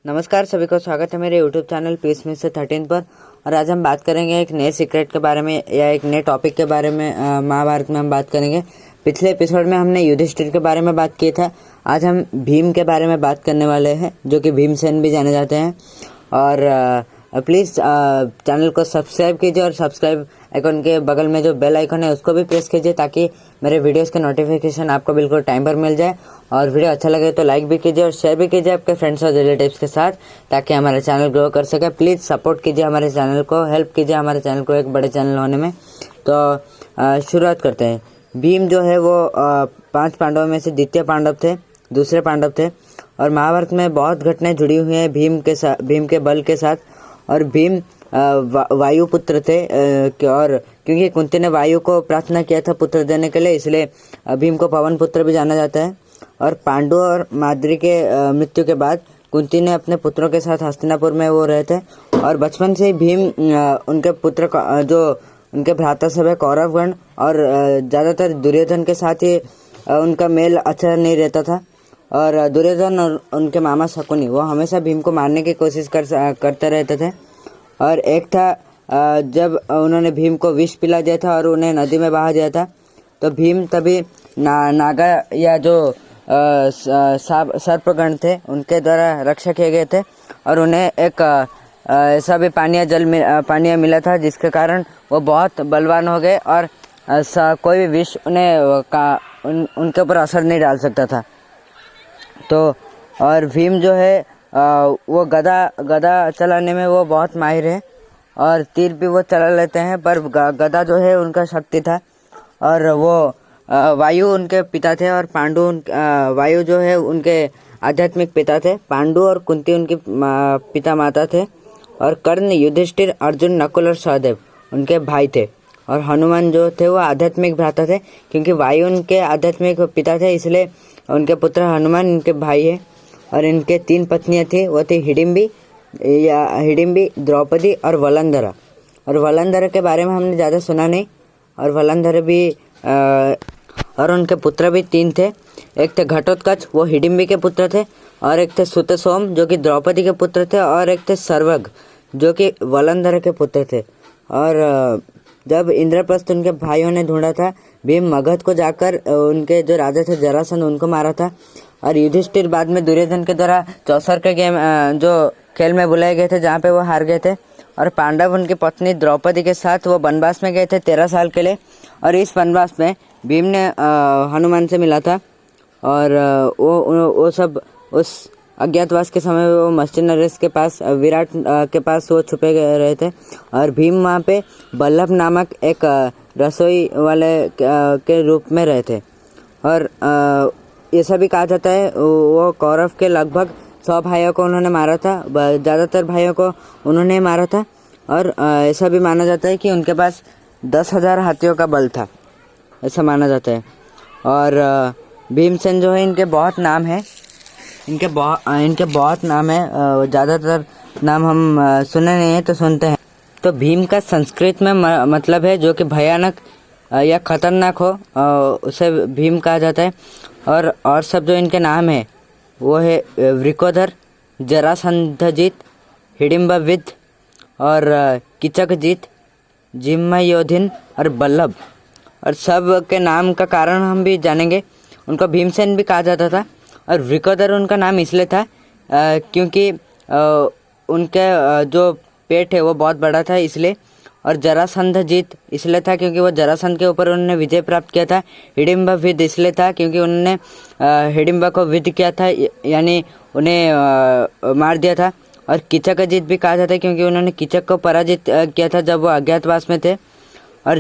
नमस्कार सभी को, स्वागत है मेरे YouTube चैनल पीस में से 13 पर। और आज हम बात करेंगे एक नए सीक्रेट के बारे में या एक नए टॉपिक के बारे में। महाभारत में हम बात करेंगे। पिछले एपिसोड में हमने युधिष्ठिर के बारे में बात की था। आज हम भीम के बारे में बात करने वाले हैं, जो कि भीमसेन भी जाने जाते हैं। और प्लीज़ चैनल को सब्सक्राइब कीजिए और सब्सक्राइब आइकन के बगल में जो बेल आइकन है उसको भी प्रेस कीजिए, ताकि मेरे वीडियोस के नोटिफिकेशन आपको बिल्कुल टाइम पर मिल जाए। और वीडियो अच्छा लगे तो लाइक भी कीजिए और शेयर भी कीजिए आपके फ्रेंड्स और रिलेटिव्स के साथ, ताकि हमारा चैनल ग्रो कर सके। प्लीज़ सपोर्ट कीजिए हमारे चैनल को, हेल्प कीजिए हमारे चैनल को एक बड़े चैनल होने में। तो शुरुआत करते हैं। भीम जो है वो 5 पांडवों में से द्वितीय पांडव थे, दूसरे पांडव थे। और महाभारत में बहुत घटनाएं जुड़ी हुई हैं भीम के बल के साथ। और भीम वायु पुत्र थे, और क्योंकि कुंती ने वायु को प्रार्थना किया था पुत्र देने के लिए, इसलिए भीम को पवन पुत्र भी जाना जाता है। और पांडु और माद्री के मृत्यु के बाद कुंती ने अपने पुत्रों के साथ हस्तिनापुर में वो रहे थे। और बचपन से ही भीम उनके पुत्र जो उनके भ्राता सब है कौरवगण, और ज़्यादातर दुर्योधन के साथ ही उनका मेल अच्छा नहीं रहता था। और दुर्योधन और उनके मामा शकुनी वो हमेशा भीम को मारने की कोशिश करते रहते थे। और एक था जब उन्होंने भीम को विष पिला दिया था और उन्हें नदी में बहा दिया था, तो भीम तभी नागा या जो सर्पगण थे उनके द्वारा रक्षा किए गए थे। और उन्हें एक ऐसा भी पानीय मिला था, जिसके कारण वो बहुत बलवान हो गए और कोई भी विष उनके ऊपर असर नहीं डाल सकता था। तो और भीम जो है वो गदा चलाने में वो बहुत माहिर है, और तीर भी वो चला लेते हैं, पर गदा जो है उनका शक्ति था। और वो वायु उनके पिता थे, और वायु जो है उनके आध्यात्मिक पिता थे। पांडु और कुंती उनकी पिता माता थे। और कर्ण, युधिष्ठिर, अर्जुन, नकुल और सहदेव उनके भाई थे। और हनुमान जो थे वो आध्यात्मिक भ्राता थे, क्योंकि वायु उनके आध्यात्मिक पिता थे, इसलिए उनके पुत्र हनुमान इनके भाई है। और इनके 3 पत्नियां थी, वो थी हिडिम्बी, द्रौपदी और वलंधरा। और वलंधरा के बारे में हमने ज़्यादा सुना नहीं। और वलंधरा भी और उनके पुत्र भी 3 थे। एक थे घटोत्कच, वो हिडिम्बी के पुत्र थे। और एक थे सुतसोम, जो कि द्रौपदी के पुत्र थे। और एक थे सर्वग, जो कि वलंधरा के पुत्र थे। और जब इंद्रप्रस्थ उनके भाइयों ने ढूंढा था, भीम मगध को जाकर उनके जो राजा थे जरासंध उनको मारा था। और युधिष्ठिर बाद में दुर्योधन के द्वारा चौसर के गेम जो खेल में बुलाए गए थे, जहाँ पे वो हार गए थे। और पांडव उनकी पत्नी द्रौपदी के साथ वो वनवास में गए थे 13 साल के लिए। और इस वनवास में भीम ने हनुमान से मिला था। और वो सब उस अज्ञातवास के समय वो मस्जिद नरेश के पास, विराट के पास वो छुपे रहे थे। और भीम वहाँ पे बल्लभ नामक एक रसोई वाले के रूप में रहे थे। और ऐसा भी कहा जाता है वो कौरव के लगभग 100 भाइयों को उन्होंने मारा था, ज़्यादातर भाइयों को उन्होंने मारा था। और ऐसा भी माना जाता है कि उनके पास 10,000 हाथियों का बल था, ऐसा माना जाता है। और भीमसेन जो है इनके बहुत नाम है, इनके बहुत नाम है। ज़्यादातर नाम हम सुने नहीं है तो सुनते हैं। तो भीम का संस्कृत में मतलब है जो कि भयानक या खतरनाक हो, उसे भीम कहा जाता है। और सब जो इनके नाम है वो है वृकोदर, जरासंधजित, हिडिम्बविद और किचकजित, जिम्मयोधिन और बल्लभ। और सब के नाम का कारण हम भी जानेंगे। उनको भीमसेन भी कहा जाता था। और वृकोदर उनका नाम इसलिए था क्योंकि उनके जो पेट है वो बहुत बड़ा था, इसलिए। और जरासंधजित इसलिए था क्योंकि वो जरासंध के ऊपर उन्होंने विजय प्राप्त किया था। हिडिम्बविद इसलिए था क्योंकि उन्होंने हिडिम्बा को विद किया था, यानी उन्हें मार दिया था। और किचकजित भी कहा जाता है क्योंकि उन्होंने किचक को पराजित किया था जब वो अज्ञातवास में थे। और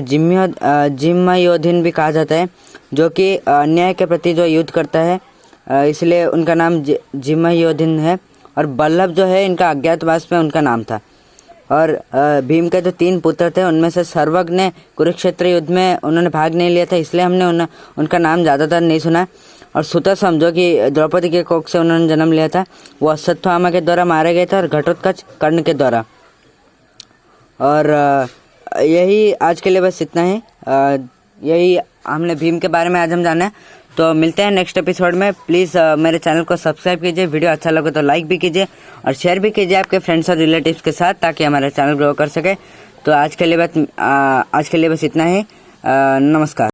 जिम्मयोधिन भी कहा जाता है, जो कि अन्याय के प्रति जो युद्ध करता है, इसलिए उनका नाम जिम्मयोधिन है। और बल्लभ जो है इनका अज्ञातवास में उनका नाम था। और भीम के जो 3 पुत्र थे उनमें से सर्वग ने कुरुक्षेत्र युद्ध में उन्होंने भाग नहीं लिया था, इसलिए हमने उनका नाम ज़्यादातर नहीं सुना। और सुतसम जो कि द्रौपदी के कोख से उन्होंने जन्म लिया था, वो अश्वत्थामा के द्वारा मारे गए थे। और घटोत्कच कर्ण के द्वारा। और यही आज के लिए बस इतना है। यही हमने भीम के बारे में आज हम जाना है। तो मिलते हैं नेक्स्ट एपिसोड में। प्लीज़ मेरे चैनल को सब्सक्राइब कीजिए, वीडियो अच्छा लगे तो लाइक भी कीजिए और शेयर भी कीजिए आपके फ्रेंड्स और रिलेटिव्स के साथ, ताकि हमारा चैनल ग्रो कर सके। तो आज के लिए बस इतना ही। नमस्कार।